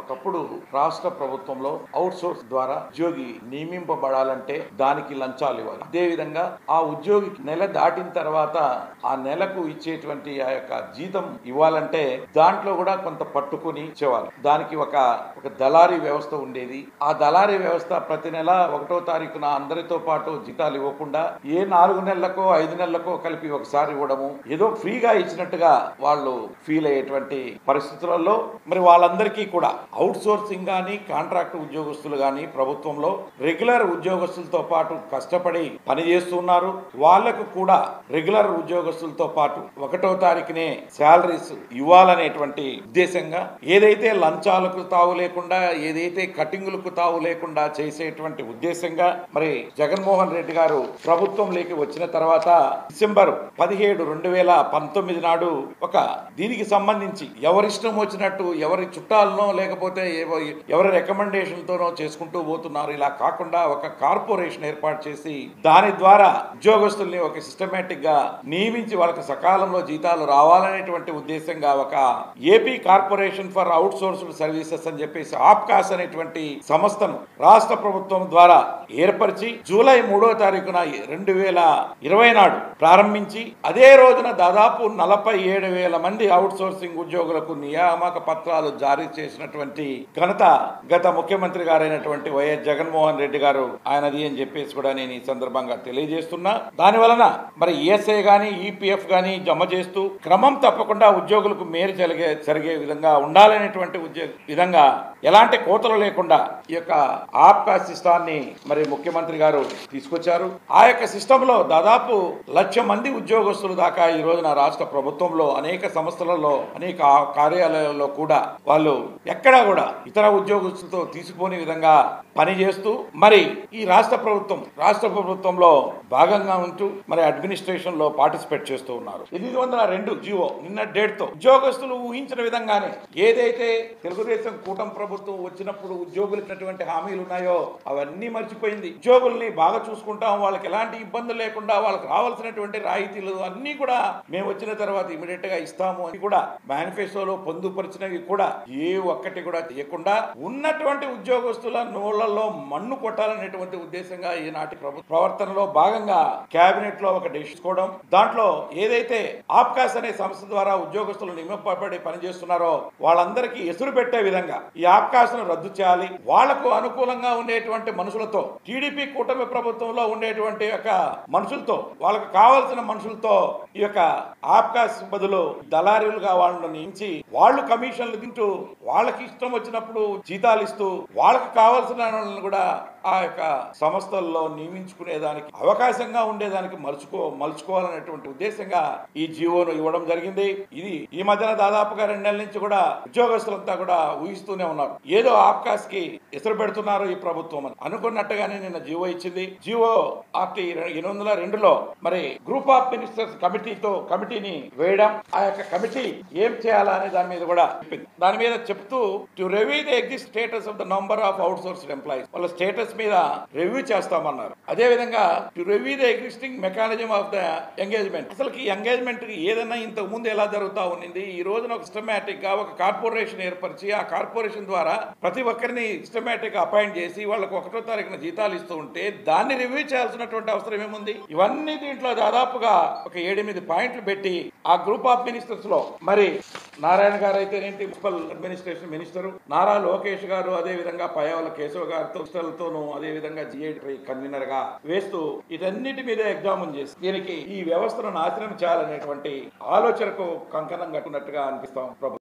ఒకప్పుడు రాష్ట్ర ప్రభుత్వంలో అవుట్ సోర్స్ ద్వారా ఉద్యోగి నియమింపబడాలంటే దానికి లంచాలు ఇవ్వాలి. అదేవిధంగా ఆ ఉద్యోగి నెల దాటిన తర్వాత ఆ నెలకు ఇచ్చేటువంటి ఆ యొక్క జీతం ఇవ్వాలంటే దాంట్లో కూడా కొంత పట్టుకుని ఇచ్చేవాళ్ళు. దానికి ఒక దళారీ వ్యవస్థ ఉండేది. ఆ దళారీ వ్యవస్థ ప్రతి నెల 1వ తారీఖున అందరితో పాటు జీతాలు ఇవ్వకుండా ఏ 4 నెలలకో 5 నెలలకో కలిపి ఒకసారి ఇవ్వడము, ఏదో ఫ్రీగా ఇచ్చినట్టుగా వాళ్ళు ఫీల్ అయ్యేటువంటి పరిస్థితులలో మరి వాళ్ళందరికీ కూడా అవుట్ సోర్సింగ్ గానీ కాంట్రాక్ట్ ఉద్యోగస్తులు గానీ ప్రభుత్వంలో రెగ్యులర్ ఉద్యోగస్తులతో పాటు కష్టపడి పనిచేస్తున్నారు. వాళ్లకు కూడా రెగ్యులర్ ఉద్యోగస్తులతో పాటు 1వ తారీఖునే శాలరీస్ ఇవ్వాలనేటువంటి ఉద్దేశంగా ఏదైతే లంచాలకు తావు లేకుండా ఏదైతే కటింగులకు తావు లేకుండా చేసేటువంటి ఉద్దేశంగా మరి జగన్మోహన్ రెడ్డి గారు ప్రభుత్వంలోకి వచ్చిన తర్వాత డిసెంబర్ 17, 2019 నాడు దీనికి సంబంధించి ఎవరిష్టం వచ్చినట్టు ఎవరి చుట్టాలనో లేకపోతే ఎవరి రికమెండేషన్ తోనో చేసుకుంటూ పోతున్నారు. ఇలా కాకుండా ఒక కార్పొరేషన్ ఏర్పాటు చేసి దాని ద్వారా ఉద్యోగస్తుల్ని ఒక సిస్టమేటిక్ గా నియమించి వాళ్ళకి సకాలంలో జీతాలు రావాలనేటువంటి ఉద్దేశంగా ఒక AP corporation for out sourced services అని చెప్పేసి ఆప్కాస్ అనేటువంటి సంస్థను రాష్ట్ర ప్రభుత్వం ద్వారా ఏర్పరిచి జూలై 3వ తారీఖున 2020 నాడు ప్రారంభించి అదే రోజున దాదాపు 47,000 మంది అవుట్ సోర్సింగ్ ఉద్యోగులకు నియామక పత్రాలు జారీ చేసినటువంటి ఘనత గత ముఖ్యమంత్రి గారైనటువంటి వైఎస్ జగన్మోహన్ రెడ్డి గారు ఆయనది అని చెప్పేసి కూడా నేను ఈ సందర్భంగా తెలియజేస్తున్నా. దాని వలన మరి ఈఎస్ఐ గానీ ఈపీఎఫ్ గానీ జమ చేస్తూ క్రమం తప్పకుండా ఉద్యోగులకు మేలు జరిగే విధంగా ఉండాలనేటువంటి విధంగా ఎలాంటి కోతలు లేకుండా ఈ యొక్క ఆప్కా సిస్టాన్ని మరి ముఖ్యమంత్రి గారు తీసుకొచ్చారు. ఆ యొక్క సిస్టమ్ లో దాదాపు 1,00,000 మంది ఉద్యోగస్తులు దాకా ఈ రోజున రాష్ట్ర ప్రభుత్వంలో అనేక సంస్థలలో అనేక కార్యాలయాల్లో కూడా వాళ్ళు ఎక్కడా కూడా ఇతర ఉద్యోగస్తులతో తీసిపోని విధంగా పనిచేస్తూ మరి ఈ రాష్ట్ర ప్రభుత్వంలో భాగంగా ఉంటూ మరి అడ్మినిస్ట్రేషన్ లో పార్టిసిపేట్ చేస్తూ ఉన్నారు. 802 జీవో నిన్న డేట్ తో ఉద్యోగస్తులు ఊహించిన విధంగానే ఏదైతే తెలుగుదేశం కూటమి ప్రభుత్వం వచ్చినప్పుడు ఉద్యోగులకి హామీలు ఉన్నాయో అవన్నీ మర్చిపోయింది. ఉద్యోగుల్ని బాగా చూసుకుంటాం, వాళ్ళకి ఎలాంటి ఇబ్బందులు లేకుండా వాళ్ళకి రావాల్సినటువంటి రాయితీలు అన్ని కూడా మేము వచ్చిన తర్వాత ఇమీడియట్ గా ఇస్తాము అని కూడా మేనిఫెస్టోలో పొందుపరిచినవి కూడా ఏ ఒక్కటి కూడా చేయకుండా ఉన్నటువంటి ఉద్యోగస్తుల నోళ్లలో మన్ను కొట్టాలనేటువంటి ఉద్దేశంగా ఈనాటి ప్రవర్తనలో భాగంగా కేబినెట్ లో ఒక డెసిషన్ తీసుకోవడం, దాంట్లో ఏదైతే ఆప్కాస్ అనే సంస్థ ద్వారా ఉద్యోగస్తులు నియమింపబడి పనిచేస్తున్నారో వాళ్ళందరికీ ఎసురు పెట్టే విధంగా ఈ ఆప్కాస్ ను రద్దు చేయాలి. వాళ్లకు అనుకూలంగా ఉండేటువంటి మనుషులతో టీడీపీ కూటమి ప్రభుత్వంలో ఉండేటువంటి యొక్క మనుషులతో వాళ్ళకు కావాల్సిన మనుషులతో ఈ యొక్క ఆప్కాస్ బదులు దళారీలుగా వాళ్ళని నియమించి వాళ్ళు కమిషన్లు తింటూ వాళ్ళకి ఇష్టం వచ్చినప్పుడు జీతాలు ఇస్తూ వాళ్ళకు కావాల్సిన కూడా ఆ యొక్క సంస్థల్లో నియమించుకునేదానికి అవకాశంగా ఉండేదానికి మలుచుకోవాలనేటువంటి ఉద్దేశంగా ఈ జీవోను ఇవ్వడం జరిగింది. ఇది ఈ మధ్యన దాదాపుగా 2 నెలల నుంచి కూడా ఉద్యోగస్తులంతా కూడా ఊహిస్తూనే ఉన్నారు, ఏదో ఆప్కాస్ కి ఎసురు పెడుతున్నారు ఈ ప్రభుత్వం అని. అనుకున్నట్టుగానే నిన్న జీవో ఇచ్చింది. జీవో 802లో మరి గ్రూప్ ఆఫ్ మినిస్టర్స్ కమిటీని వేయడం, ఆ యొక్క కమిటీ ఏం చేయాలా అనే దాని మీద కూడా చెప్పింది. దాని మీద చెప్తూ to review the exist status of the number of out sourced employees, వాళ్ళ స్టేటస్ మీద రివ్యూ చేస్తామన్నారు. అదే విధంగా to review the existing mechanism of the engagement, అసలు ఈ ఎంగేజ్మెంట్ ఏదైనా ఇంతకు ముందు ఎలా జరుగుతా ఉన్నింది, ఈ రోజున ఒక సిస్టమేటిక్ గా ఒక కార్పొరేషన్ ఏర్పరిచి ఆ కార్పొరేషన్ ద్వారా ప్రతి ఒక్కరిని సిస్టమేటిక్ గా అపాయింట్ చేసి వాళ్ళకు 1వ తారీఖున జీతాలు ఇస్తూ ఉంటే దాన్ని రివ్యూ చేయాల్సినటువంటి అవసరం ఏముంది? ఇవన్నీ దీంట్లో దాదాపుగా ఒక 7-8 పాయింట్లు పెట్టి ఆ గ్రూప్ ఆఫ్ మినిస్టర్స్ లో మరి నారాయణ గారు అయితే municipal administration minister, Nara Lokesh గారు, అదే విధంగా పయ్యావుల కేశవ గారితోనూ అదే విధంగా జిఐడి కన్వీనర్ గా వేస్తూ ఇదన్నిటి మీద ఎగ్జామిన్ చేసి దీనికి ఈ వ్యవస్థను నాశనం చేయాలనేటువంటి ఆలోచనకు కంకణం కట్టుకున్నట్టుగా అనిపిస్తాం ప్రభుత్వం.